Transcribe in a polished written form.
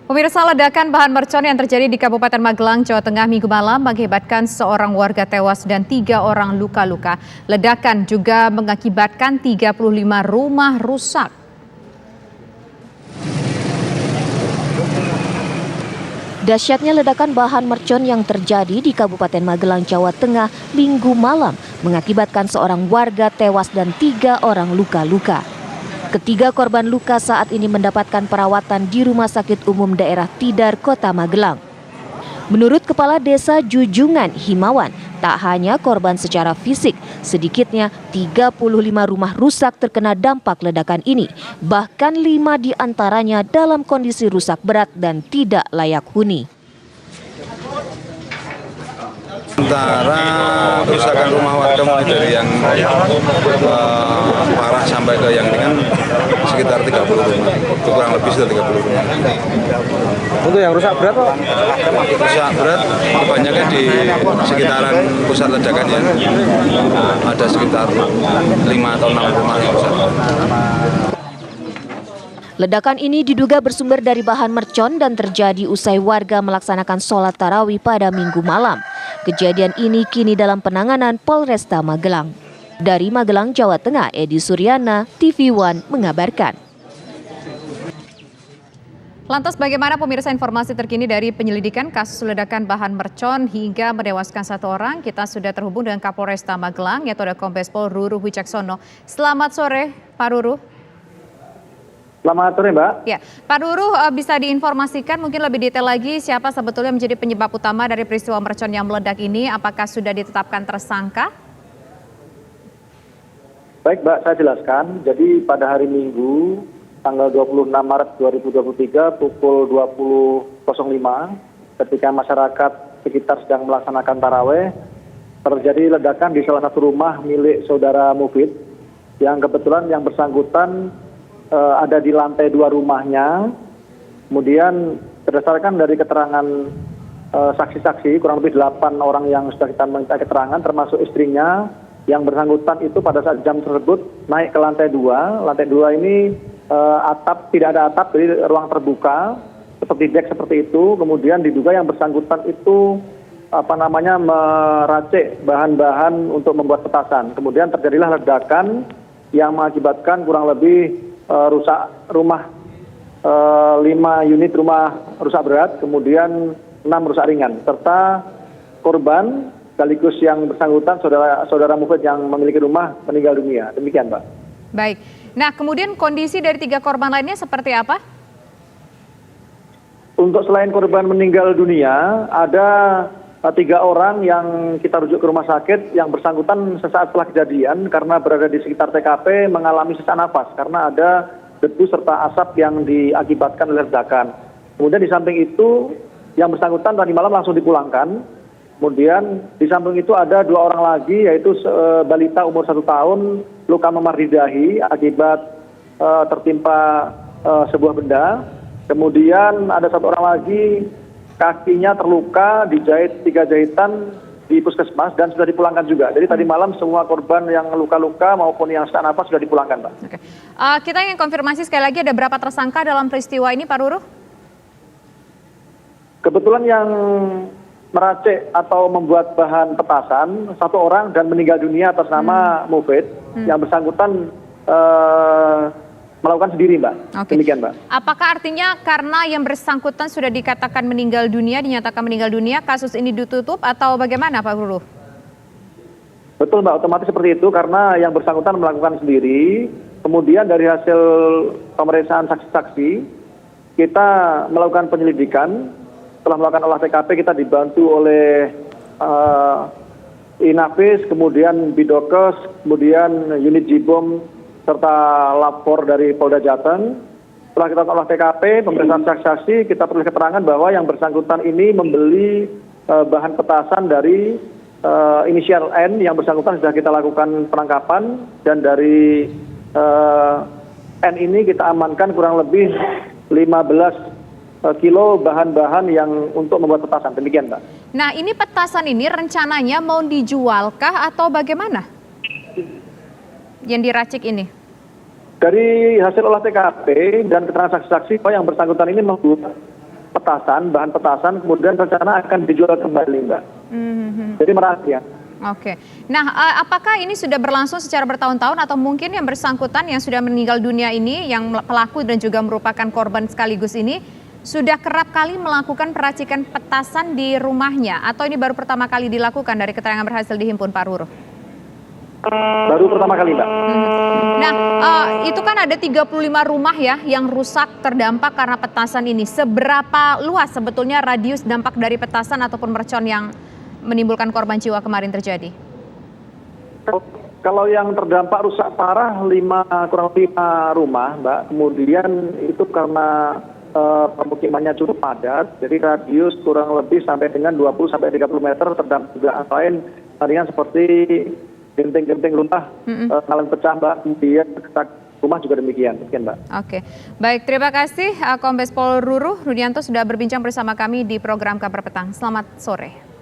Pemirsa, ledakan bahan mercon yang terjadi di Kabupaten Magelang, Jawa Tengah Minggu malam mengakibatkan seorang warga tewas dan 3 orang luka-luka. Ledakan juga mengakibatkan 35 rumah rusak. Dahsyatnya ledakan bahan mercon yang terjadi di Kabupaten Magelang, Jawa Tengah Minggu malam mengakibatkan seorang warga tewas dan 3 orang luka-luka. Ketiga korban luka saat ini mendapatkan perawatan di Rumah Sakit Umum Daerah Tidar, Kota Magelang. Menurut Kepala Desa Jujungan Himawan, tak hanya korban secara fisik, sedikitnya 35 rumah rusak terkena dampak ledakan ini. Bahkan 5 diantaranya dalam kondisi rusak berat dan tidak layak huni. Sementara kerusakan rumah warga mulai dari yang parah sampai ke yang ringan sekitar 30 rumah, kurang lebih sekitar 30 rumah. Untuk yang rusak berat, Pak? Rusak berat kebanyakan di sekitaran pusat ledakan ya, ada sekitar 5 atau 6 rumah yang rusak. Ledakan ini diduga bersumber dari bahan mercon dan terjadi usai warga melaksanakan sholat tarawih pada Minggu malam. Kejadian ini kini dalam penanganan Polresta Magelang. Dari Magelang, Jawa Tengah, Edi Suryana, TV One mengabarkan. Lantas bagaimana pemirsa informasi terkini dari penyelidikan kasus ledakan bahan mercon hingga menewaskan 1 orang? Kita sudah terhubung dengan Kapolresta Magelang, yaitu ada Kombes Pol Ruruh Wicaksono. Selamat sore, Pak Ruruh. Selamat sore, Mbak. Ya, Pak Ruruh, bisa diinformasikan mungkin lebih detail lagi siapa sebetulnya menjadi penyebab utama dari peristiwa mercon yang meledak ini? Apakah sudah ditetapkan tersangka? Baik, Mbak, saya jelaskan. Jadi pada hari Minggu, tanggal 26 Maret 2023 pukul 20.05, ketika masyarakat sekitar sedang melaksanakan taraweh, terjadi ledakan di salah satu rumah milik saudara Mufid, yang kebetulan yang bersangkutan ada di lantai 2 rumahnya. Kemudian berdasarkan dari keterangan saksi-saksi, kurang lebih 8 orang yang sudah kita minta keterangan, termasuk istrinya, yang bersangkutan itu pada saat jam tersebut naik ke lantai 2. Lantai 2 ini atap, tidak ada atap, jadi ruang terbuka, seperti dek seperti itu. Kemudian diduga yang bersangkutan itu meracik bahan-bahan untuk membuat petasan. Kemudian terjadilah ledakan yang mengakibatkan kurang lebih rusak rumah, 5 unit rumah rusak berat, kemudian 6 rusak ringan, serta korban sekaligus yang bersangkutan saudara Mufid yang memiliki rumah meninggal dunia. Demikian, Pak. Baik. Nah, kemudian kondisi dari 3 korban lainnya seperti apa? Untuk selain korban meninggal dunia, ada 3 orang yang kita rujuk ke rumah sakit yang bersangkutan sesaat setelah kejadian karena berada di sekitar TKP mengalami sesak nafas karena ada debu serta asap yang diakibatkan oleh ledakan. Kemudian di samping itu yang bersangkutan tadi malam langsung dipulangkan. Kemudian di samping itu ada 2 orang lagi, yaitu balita umur 1 tahun luka memar di dahi akibat tertimpa sebuah benda. Kemudian ada 1 orang lagi kakinya terluka, dijahit 3 jahitan di puskesmas dan sudah dipulangkan juga. Jadi tadi malam semua korban yang luka-luka maupun yang sesak napas sudah dipulangkan, Pak. Oke. Kita ingin konfirmasi sekali lagi, ada berapa tersangka dalam peristiwa ini, Pak Ruruh? Kebetulan yang meracik atau membuat bahan petasan 1 orang dan meninggal dunia atas nama Mufid. Yang bersangkutan melakukan sendiri, Mbak. Oke. Demikian, Mbak. Apakah artinya karena yang bersangkutan sudah dikatakan meninggal dunia, dinyatakan meninggal dunia, kasus ini ditutup atau bagaimana, Pak Ruruh? Betul, Mbak, otomatis seperti itu karena yang bersangkutan melakukan sendiri. Kemudian dari hasil pemeriksaan saksi-saksi, kita melakukan penyelidikan. Setelah melakukan olah TKP, kita dibantu oleh Inafis, kemudian Bidokes, kemudian unit Jibom, serta lapor dari Polda Jateng. Setelah kita olah TKP, pemeriksaan saksi-saksi, kita peroleh keterangan bahwa yang bersangkutan ini membeli bahan petasan dari inisial N, yang bersangkutan sudah kita lakukan penangkapan, dan dari N ini kita amankan kurang lebih 15 kilo bahan-bahan yang untuk membuat petasan. Demikian, Mbak. Nah, ini petasan ini rencananya mau dijualkah atau bagaimana? Yang diracik ini? Dari hasil olah TKP dan keterangan saksi-saksi, yang bersangkutan ini membuat petasan, bahan petasan, kemudian rencana akan dijual kembali, Mbak. Jadi merahasia. Oke. Nah, apakah ini sudah berlangsung secara bertahun-tahun atau mungkin yang bersangkutan yang sudah meninggal dunia ini, yang pelaku dan juga merupakan korban sekaligus ini, sudah kerap kali melakukan peracikan petasan di rumahnya? Atau ini baru pertama kali dilakukan dari keterangan berhasil dihimpun Pak Ruru? Baru pertama kali, Mbak. Nah, itu kan ada 35 rumah ya yang rusak terdampak karena petasan ini. Seberapa luas sebetulnya radius dampak dari petasan ataupun mercon yang menimbulkan korban jiwa kemarin terjadi? Kalau yang terdampak rusak parah kurang lebih 5 rumah, Mbak. Kemudian itu karena pemukimannya cukup padat, jadi radius kurang lebih sampai dengan 20 sampai 30 meter terdampak juga lain ringan seperti genting-genting rumah, kalang pecah, Mbak. Kemudian rumah juga demikian, Mbak. Oke, baik, terima kasih Kombes Pol Ruru Rudianto sudah berbincang bersama kami di program Kabar Petang. Selamat sore.